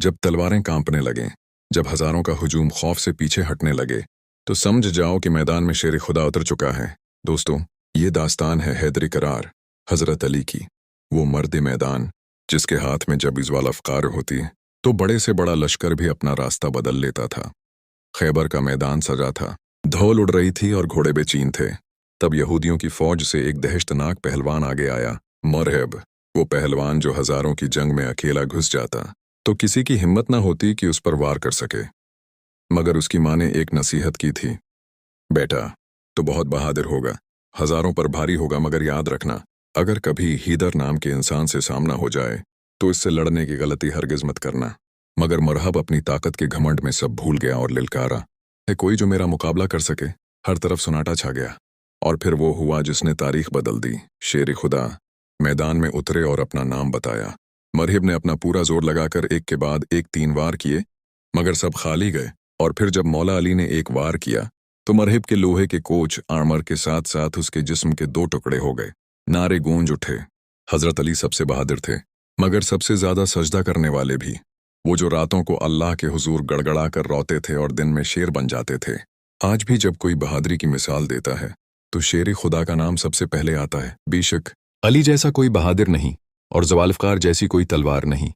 जब तलवारें कांपने लगें, जब हजारों का हुजूम खौफ से पीछे हटने लगे, तो समझ जाओ कि मैदान में शेर खुदा उतर चुका है। दोस्तों, ये दास्तान है हैदर करार, हजरत अली की। वो मर्द मैदान जिसके हाथ में जब इज़वाल अफ़कार होती तो बड़े से बड़ा लश्कर भी अपना रास्ता बदल लेता था। खैबर का मैदान सजा था, धौल उड़ रही थी और घोड़े बेचैन थे। तब यहूदियों की फौज से एक दहशतनाक पहलवान आगे आया, मरहब। वो पहलवान जो हजारों की जंग में अकेला घुस जाता तो किसी की हिम्मत न होती कि उस पर वार कर सके। मगर उसकी माँ ने एक नसीहत की थी, बेटा, तो बहुत बहादुर होगा, हजारों पर भारी होगा, मगर याद रखना, अगर कभी हीदर नाम के इंसान से सामना हो जाए तो इससे लड़ने की गलती हरगिज मत करना। मगर मरहब अपनी ताकत के घमंड में सब भूल गया और लिलकारा, है कोई जो मेरा मुकाबला कर सके? हर तरफ सन्नाटा छा गया। और फिर वो हुआ जिसने तारीख बदल दी। शेर खुदा मैदान में उतरे और अपना नाम बताया। मरहब ने अपना पूरा जोर लगाकर एक के बाद एक 3 वार किए, मगर सब खाली गए। और फिर जब मौला अली ने एक वार किया तो मरहब के लोहे के कोच आर्मर के साथ साथ उसके जिस्म के 2 टुकड़े हो गए। नारे गूंज उठे। हजरत अली सबसे बहादुर थे, मगर सबसे ज्यादा सजदा करने वाले भी। वो जो रातों को अल्लाह के हुजूर गड़गड़ा कर रोते थे और दिन में शेर बन जाते थे। आज भी जब कोई बहादुरी की मिसाल देता है तो शेर खुदा का नाम सबसे पहले आता है। बेशक अली जैसा कोई बहादुर नहीं और ज़वाल अफ़कार जैसी कोई तलवार नहीं,